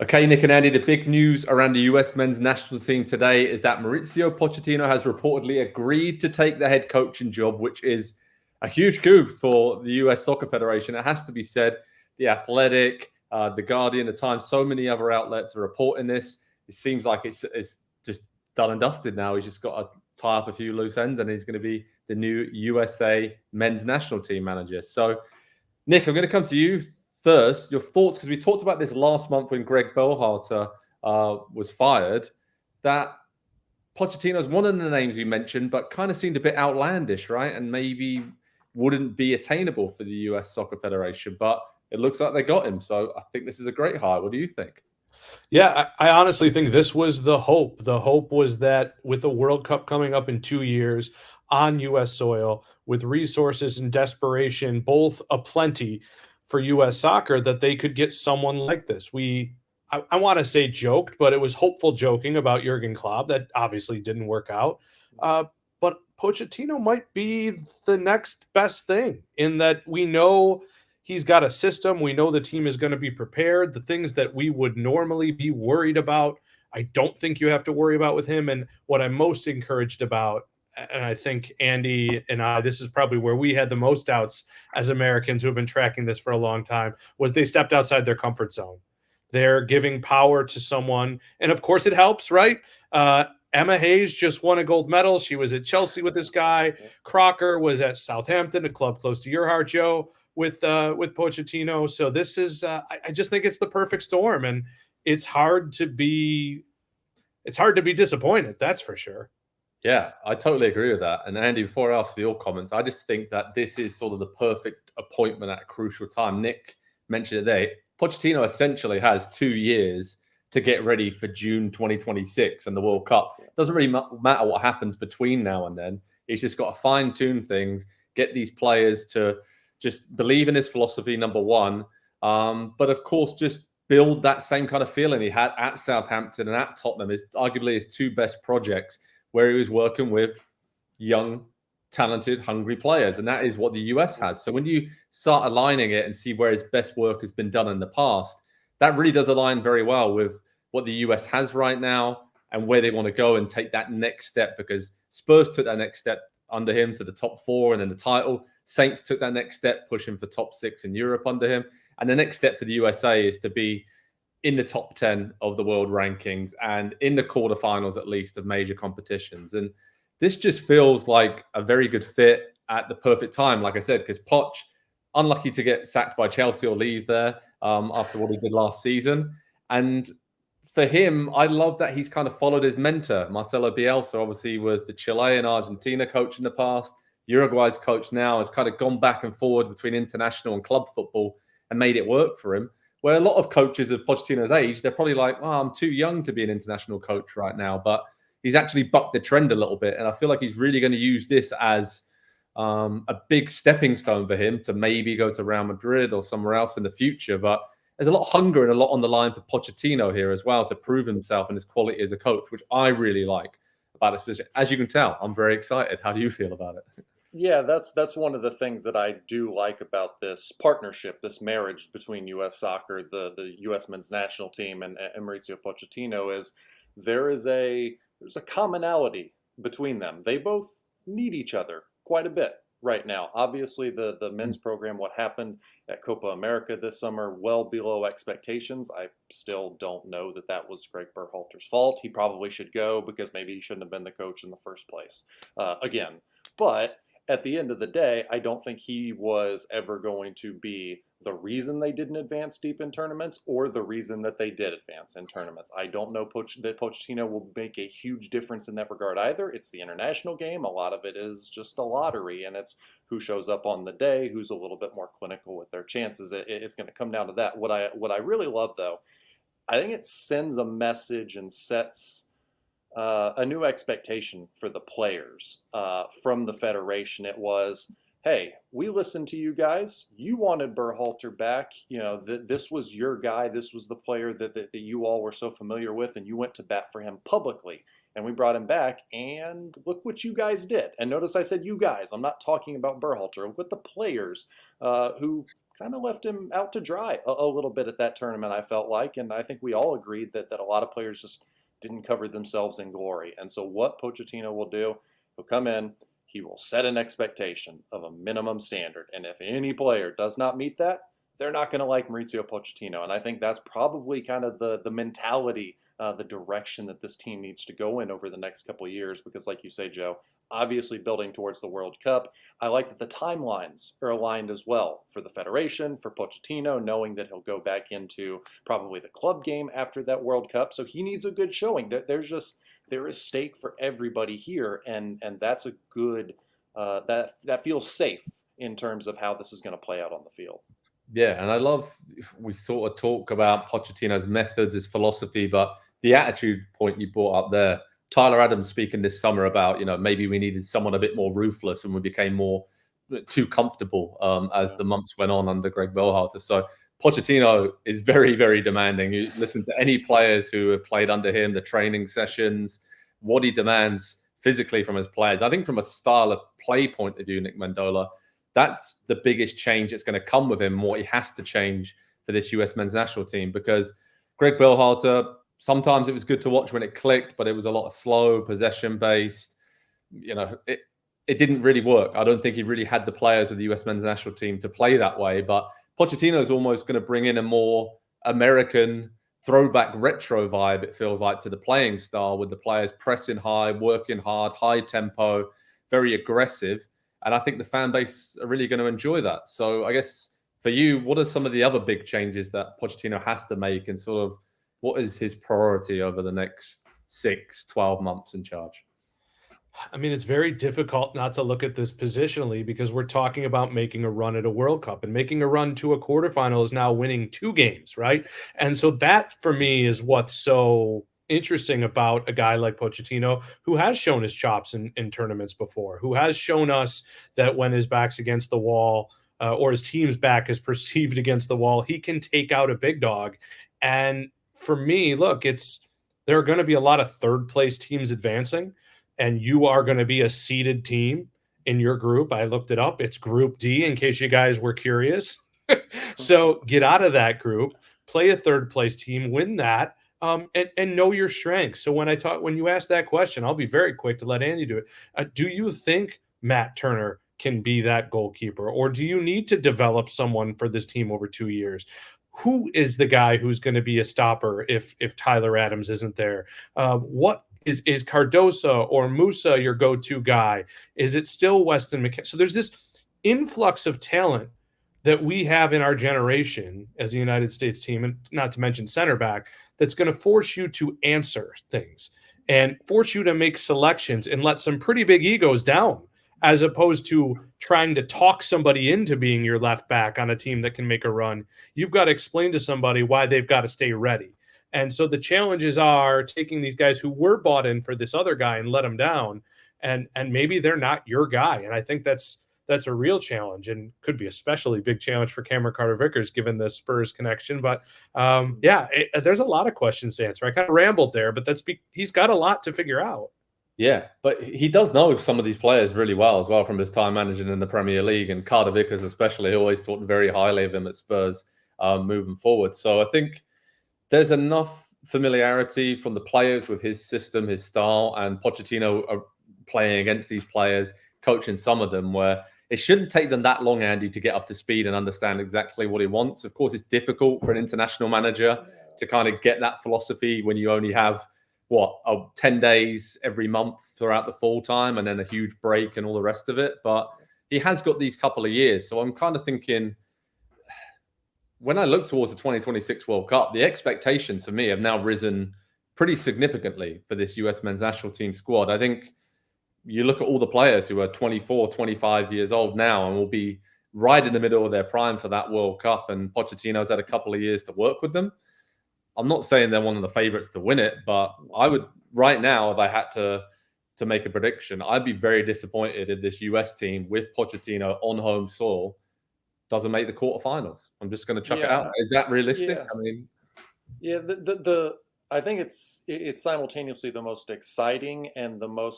Okay, Nick and Andy, the big news around the US men's national team today is that Mauricio Pochettino has reportedly agreed to take the head coaching job, which is a huge coup for the US Soccer Federation. It has to be said. The Athletic, the Guardian, the Times, so many other outlets are reporting this. It seems like it's just done and dusted now. He's just got to tie up a few loose ends and he's going to be the new USA men's national team manager. So, Nick, I'm going to come to you first. Your thoughts, because we talked about this last month when Gregg Berhalter was fired, that Pochettino is one of the names you mentioned, but kind of seemed a bit outlandish, right? And maybe wouldn't be attainable for the US Soccer Federation, but it looks like they got him. So I think this is a great hire. What do you think? Yeah, I honestly think this was the hope. The hope was that with the World Cup coming up in 2 years on U.S. soil, with resources and desperation both aplenty for U.S. soccer, that they could get someone like this. I want to say joked, but it was hopeful joking about Jurgen Klopp. That obviously didn't work out. But Pochettino might be the next best thing in that we know he's got a system. We know the team is going to be prepared. The things that we would normally be worried about, I don't think you have to worry about with him. And what I'm most encouraged about, and I think Andy and I, this is probably where we had the most doubts as Americans who have been tracking this for a long time, was they stepped outside their comfort zone. They're giving power to someone. And of course it helps, right? Emma Hayes just won a gold medal. She was at Chelsea with this guy. Crocker was at Southampton, a club close to your heart, Joe, with Pochettino. So this is, I just think it's the perfect storm, and it's hard to be disappointed. That's for sure. Yeah, I totally agree with that. And Andy, before I ask your comments, I just think that this is sort of the perfect appointment at a crucial time. Nick mentioned it there. Pochettino essentially has 2 years to get ready for June 2026 and the World Cup. It doesn't really matter what happens between now and then. He's just got to fine tune things, get these players to just believe in his philosophy, number one. But of course, just build that same kind of feeling he had at Southampton and at Tottenham. Is arguably his two best projects, where he was working with young, talented, hungry players. And that is what the US has. So when you start aligning it and see where his best work has been done in the past, that really does align very well with what the US has right now and where they want to go and take that next step, because Spurs took that next step under him to the top four and then the title. Saints took that next step, pushing for top six in Europe under him. And the next step for the USA is to be in the top 10 of the world rankings and in the quarterfinals, at least, of major competitions. And this just feels like a very good fit at the perfect time, like I said, because Poch, unlucky to get sacked by Chelsea or leave there after what he did last season. And for him, I love that he's kind of followed his mentor. Marcelo Bielsa obviously was the Chile and Argentina coach in the past. Uruguay's coach now has kind of gone back and forward between international and club football and made it work for him. Where a lot of coaches of Pochettino's age, they're probably like, oh, I'm too young to be an international coach right now. But he's actually bucked the trend a little bit. And I feel like he's really going to use this as a big stepping stone for him to maybe go to Real Madrid or somewhere else in the future. But there's a lot of hunger and a lot on the line for Pochettino here as well to prove himself and his quality as a coach, which I really like about this position. As you can tell, I'm very excited. How do you feel about it? Yeah, that's one of the things that I do like about this partnership, this marriage between U.S. soccer, the U.S. men's national team, and Mauricio Pochettino is there's a commonality between them. They both need each other quite a bit right now. Obviously, the men's program, what happened at Copa America this summer, well below expectations. I still don't know that was Gregg Berhalter's fault. He probably should go because maybe he shouldn't have been the coach in the first place. Again, but at the end of the day, I don't think he was ever going to be the reason they didn't advance deep in tournaments or the reason that they did advance in tournaments. I don't know that Pochettino will make a huge difference in that regard either. It's the international game. A lot of it is just a lottery, and it's who shows up on the day, who's a little bit more clinical with their chances. It's going to come down to that. What I really love, though, I think it sends a message and sets a new expectation for the players from the federation. It was, hey, we listened to you guys. You wanted Berhalter back. You know, this was your guy. This was the player that you all were so familiar with, and you went to bat for him publicly. And we brought him back, and look what you guys did. And notice I said you guys. I'm not talking about Berhalter. Look what the players who kind of left him out to dry a little bit at that tournament, I felt like. And I think we all agreed that a lot of players just didn't cover themselves in glory. And so what Pochettino will do, he'll come in, he will set an expectation of a minimum standard. And if any player does not meet that, they're not going to like Mauricio Pochettino. And I think that's probably kind of the mentality, the direction that this team needs to go in over the next couple of years. Because like you say, Joe, obviously building towards the World Cup, I like that the timelines are aligned as well for the Federation, for Pochettino, knowing that he'll go back into probably the club game after that World Cup. So he needs a good showing. There is stake for everybody here. And that's a good, that feels safe in terms of how this is going to play out on the field. Yeah, and I love, we sort of talk about Pochettino's methods, his philosophy, but the attitude point you brought up there, Tyler Adams speaking this summer about, maybe we needed someone a bit more ruthless and we became more too comfortable as the months went on under Gregg Berhalter. So Pochettino is very, very demanding. You listen to any players who have played under him, the training sessions, what he demands physically from his players. I think from a style of play point of view, Nick Mendola, that's the biggest change that's going to come with him, what he has to change for this US men's national team. Because Gregg Berhalter, sometimes it was good to watch when it clicked, but it was a lot of slow, possession-based. It didn't really work. I don't think he really had the players with the US men's national team to play that way. But Pochettino is almost going to bring in a more American throwback retro vibe, it feels like, to the playing style, with the players pressing high, working hard, high tempo, very aggressive. And I think the fan base are really going to enjoy that. So I guess for you, what are some of the other big changes that Pochettino has to make, and sort of what is his priority over the next 6-12 months in charge? I mean, it's very difficult not to look at this positionally, because we're talking about making a run at a World Cup, and making a run to a quarterfinal is now winning 2 games, right? And so that, for me, is what's so interesting about a guy like Pochettino, who has shown his chops in tournaments before, who has shown us that when his back's against the wall, or his team's back is perceived against the wall, he can take out a big dog. And for me, look, there are going to be a lot of third place teams advancing, and you are going to be a seeded team in your group. I looked it up. It's Group D, in case you guys were curious. So get out of that group, play a third place team, win that, and know your strengths. So when you ask that question, I'll be very quick to let Andy do it. Do you think Matt Turner can be that goalkeeper, or do you need to develop someone for this team over 2 years? Who is the guy who's going to be a stopper if Tyler Adams isn't there? What is Cardoso or Musa your go-to guy? Is it still Weston McKennie? So there's this influx of talent that we have in our generation as a United States team, and not to mention center back, that's going to force you to answer things and force you to make selections and let some pretty big egos down, as opposed to trying to talk somebody into being your left back on a team that can make a run. You've got to explain to somebody why they've got to stay ready. And so the challenges are taking these guys who were bought in for this other guy and let them down, and maybe they're not your guy. And I think that's a real challenge, and could be especially big challenge for Cameron Carter-Vickers given the Spurs connection. But there's a lot of questions to answer. I kind of rambled there, but he's got a lot to figure out. Yeah, but he does know some of these players really well as well from his time managing in the Premier League, and Carter-Vickers especially, he always talked very highly of him at Spurs moving forward. So I think there's enough familiarity from the players with his system, his style, and Pochettino playing against these players, coaching some of them, where it shouldn't take them that long, Andy, to get up to speed and understand exactly what he wants. Of course, it's difficult for an international manager to kind of get that philosophy when you only have 10 days every month throughout the full time, and then a huge break and all the rest of it. But he has got these couple of years. So I'm kind of thinking, when I look towards the 2026 World Cup, the expectations for me have now risen pretty significantly for this US men's national team squad. I think you look at all the players who are 24, 25 years old now and will be right in the middle of their prime for that World Cup. And Pochettino's had a couple of years to work with them. I'm not saying they're one of the favorites to win it, but I would, right now, if I had to make a prediction, I'd be very disappointed if this US team with Pochettino on home soil doesn't make the quarterfinals. I'm just going to chuck it out. Is that realistic? Yeah. I mean, yeah. I think it's simultaneously the most exciting and the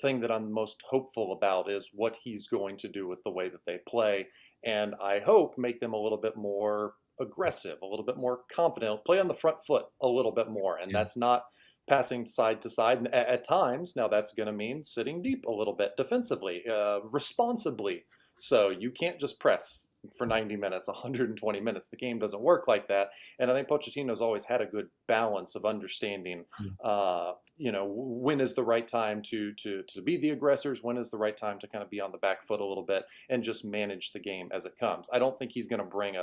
thing that I'm most hopeful about is what he's going to do with the way that they play, and I hope make them a little bit more aggressive, a little bit more confident, play on the front foot a little bit more, and that's not passing side to side. And at times, now that's going to mean sitting deep a little bit defensively, responsibly. So you can't just press for 90 minutes, 120 minutes. The game doesn't work like that. And I think Pochettino's always had a good balance of understanding, when is the right time to be the aggressors, when is the right time to kind of be on the back foot a little bit and just manage the game as it comes. I don't think he's going to bring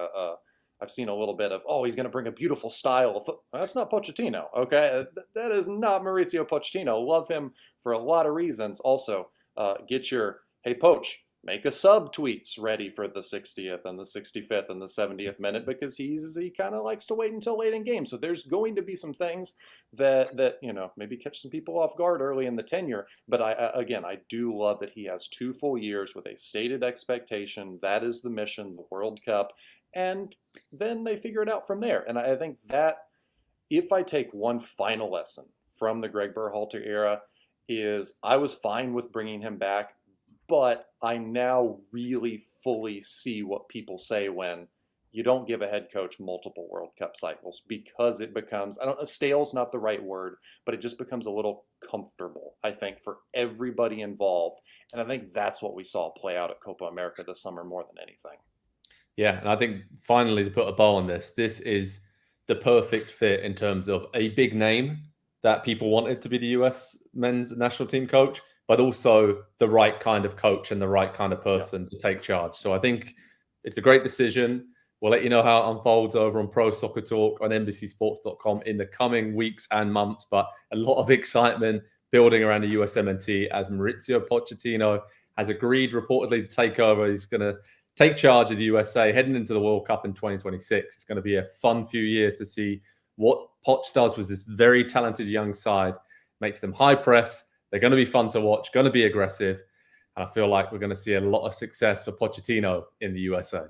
I've seen a little bit of, he's going to bring a beautiful style of football. That's not Pochettino, okay? That is not Mauricio Pochettino. Love him for a lot of reasons. Also, get your, hey, Poch, make a sub tweets ready for the 60th and the 65th and the 70th minute, because he kind of likes to wait until late in games. So there's going to be some things that maybe catch some people off guard early in the tenure. But I do love that he has 2 full years with a stated expectation. That is the mission, the World Cup. And then they figure it out from there. And I think that if I take one final lesson from the Gregg Berhalter era is I was fine with bringing him back, but I now really fully see what people say when you don't give a head coach multiple World Cup cycles, because it becomes, stale's not the right word, but it just becomes a little comfortable, I think, for everybody involved. And I think that's what we saw play out at Copa America this summer more than anything. Yeah, and I think finally to put a bow on this is the perfect fit in terms of a big name that people wanted to be the US men's national team coach, but also the right kind of coach and the right kind of person to take charge. So I think it's a great decision. We'll let you know how it unfolds over on Pro Soccer Talk on NBCSports.com in the coming weeks and months, but a lot of excitement building around the USMNT as Mauricio Pochettino has agreed reportedly to take over. He's going to take charge of the USA heading into the World Cup in 2026. It's going to be a fun few years to see what Poch does with this very talented young side. Makes them high press. They're going to be fun to watch, going to be aggressive. And I feel like we're going to see a lot of success for Pochettino in the USA.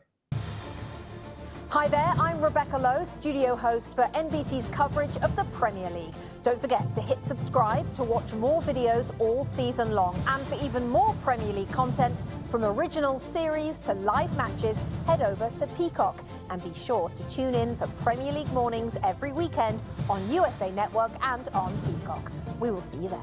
Hi there, I'm Rebecca Lowe, studio host for NBC's coverage of the Premier League. Don't forget to hit subscribe to watch more videos all season long. And for even more Premier League content, from original series to live matches, head over to Peacock. And be sure to tune in for Premier League mornings every weekend on USA Network and on Peacock. We will see you there.